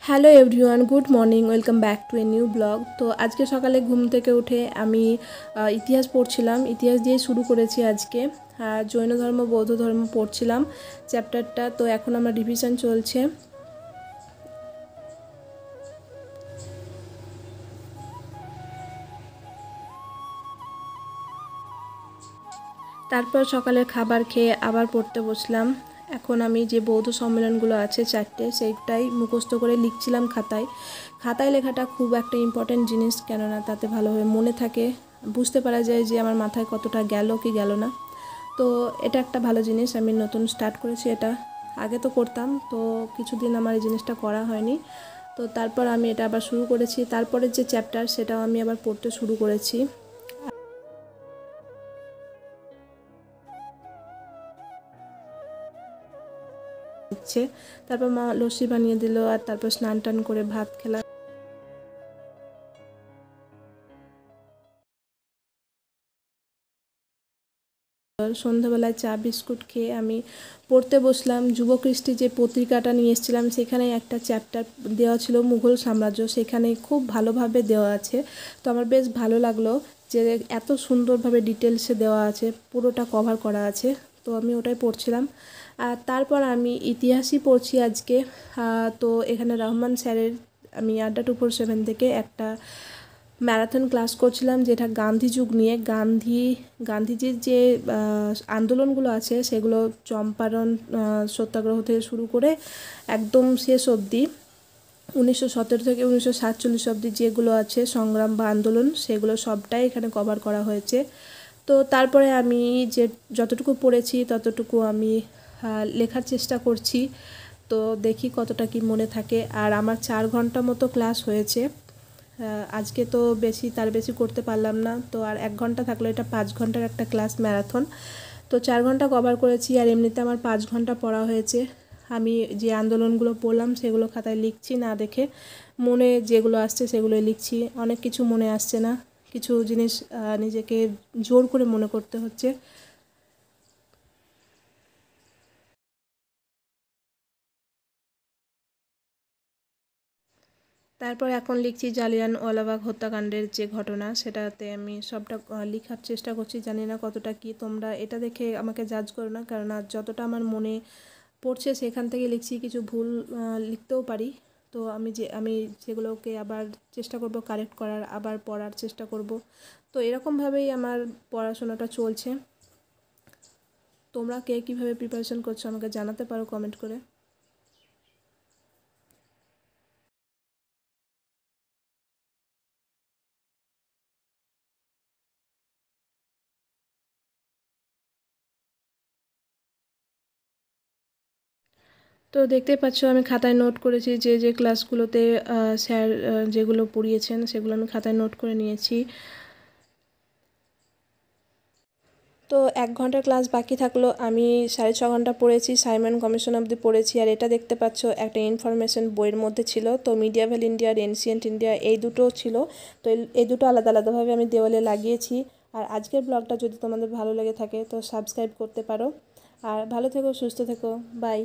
Hello everyone, good morning, welcome back to a new blog. তো আজকে সকালে ঘুম থেকে উঠে আমি ইতিহাস পড়ছিলাম। ইতিহাস দিয়ে শুরু করেছি আজকে। জৈন ধর্ম, বৌদ্ধ ধর্ম পড়ছিলাম চ্যাপ্টারটা। তো এখন আমার রিভিশন চলছে। তারপর সকালের খাবার খেয়ে আবার পড়তে বসলাম। এখন আমি যে বৌদ্ধ সম্মেলনগুলো আছে 4টে, সেইটাই মুখস্থ করে লিখছিলাম খাতায়। খাতায় লেখাটা খুব একটা ইম্পর্ট্যান্ট জিনিস, কেননা তাতে ভালোভাবে মনে থাকে, বুঝতে পারা যায় যে আমার মাথায় কতটা গেল কি গেল না। তো এটা একটা ভালো জিনিস, আমি নতুন স্টার্ট করেছি এটা। আগে তো করতাম, তো কিছুদিন আমার এই জিনিসটা করা হয়নি। তো তারপর আমি এটা আবার শুরু করেছি। তারপরে যে চ্যাপ্টার, সেটাও আমি আবার পড়তে শুরু করেছি। তারপর মা লস্যি বানিয়ে দিল, আর তারপর স্নান টান করে ভাত খেলাম। সন্ধ্যাবেলায় চা বিস্কুট খেয়ে আমি পড়তে বসলাম। যুবকৃষ্টি যে পত্রিকাটা নিয়ে এসেছিলাম, সেখানে একটা চ্যাপ্টার দেওয়া ছিল মুঘল সাম্রাজ্য, সেখানে খুব ভালোভাবে দেওয়া আছে। তো আমার বেশ ভালো লাগলো যে এত সুন্দরভাবে ডিটেলসে দেওয়া আছে, পুরোটা কভার করা আছে। তো আমি ওটাই পড়ছিলাম। আর তারপর আমি ইতিহাসই পড়ছি আজকে। তো এখানে রহমান স্যারের, আমি আড্ডা 247 থেকে একটা ম্যারাথন ক্লাস করছিলাম, যেটা গান্ধী যুগ নিয়ে। গান্ধীজির যে আন্দোলনগুলো আছে, সেগুলো চম্পারণ সত্যাগ্রহ থেকে শুরু করে একদম শেষ অবধি 1917 থেকে 1947 অবধি যেগুলো আছে সংগ্রাম বা আন্দোলন, সেগুলো সবটাই এখানে কভার করা হয়েছে। তো তারপরে আমি যে যতটুকু পড়েছি ততটুকু আমি লেখার চেষ্টা করছি। তো দেখি কতটা কি মনে থাকে। আর আমার 4 ঘন্টা মতো ক্লাস হয়েছে আজকে। তো তার বেশি করতে পারলাম না। তো আর 1 ঘন্টা থাকলো, এটা 5 ঘন্টার একটা ক্লাস ম্যারাথন। তো 4 ঘন্টা কভার করেছি। আর এমনিতে আমার 5 ঘন্টা পড়া হয়েছে। আমি যে আন্দোলনগুলো পড়লাম সেগুলো খাতায় লিখছি, না দেখে মনে যেগুলো আসছে সেগুলোই লিখছি। অনেক কিছু মনে আসছে না, কিছু জিনিস নিজেকে জোর করে মনে করতে হচ্ছে। তারপর এখন লিখছি জালিয়ানওয়ালাবাগ হত্যাকাণ্ডের যে ঘটনা, সেটাতে আমি সবটা লেখার চেষ্টা করছি। জানি না কতটা কি, তোমরা এটা দেখে আমাকে জাজ করো না, কারণ যতটা আমার মনে পড়ছে সেখান থেকে লিখছি। কিছু ভুল লিখতেও পারি। তো আমি সেগুলোকে আবার চেষ্টা করব কারেক্ট করার, আবার পড়ার চেষ্টা করব। তো এরকমভাবেই আমার পড়াশোনাটা চলছে। তোমরা কে কীভাবে প্রিপারেশন করছো আমাকে জানাতে পারো কমেন্ট করে। তো দেখতেই পাচ্ছ আমি খাতায় নোট করেছি, যে যে ক্লাসগুলোতে স্যার যেগুলো পড়িয়েছেন সেগুলো আমি খাতায় নোট করে নিয়েছি। তো 1 ঘন্টার ক্লাস বাকি থাকলো। আমি 6.5 ঘন্টা পড়েছি, সাইমন কমিশন অবধি পড়েছি। আর এটা দেখতে পাচ্ছ একটা ইনফরমেশন বইয়ের মধ্যে ছিল। তো মিডিয়াভেল ইন্ডিয়া আর এনশিয়েন্ট ইন্ডিয়া, এই দুটো ছিল। তো এই দুটো আলাদা আলাদাভাবে আমি দেওয়ালে লাগিয়েছি। আর আজকের ব্লগটা যদি তোমাদের ভালো লেগে থাকে তো সাবস্ক্রাইব করতে পারো। আর ভালো থেকো, সুস্থ থেকো, বাই।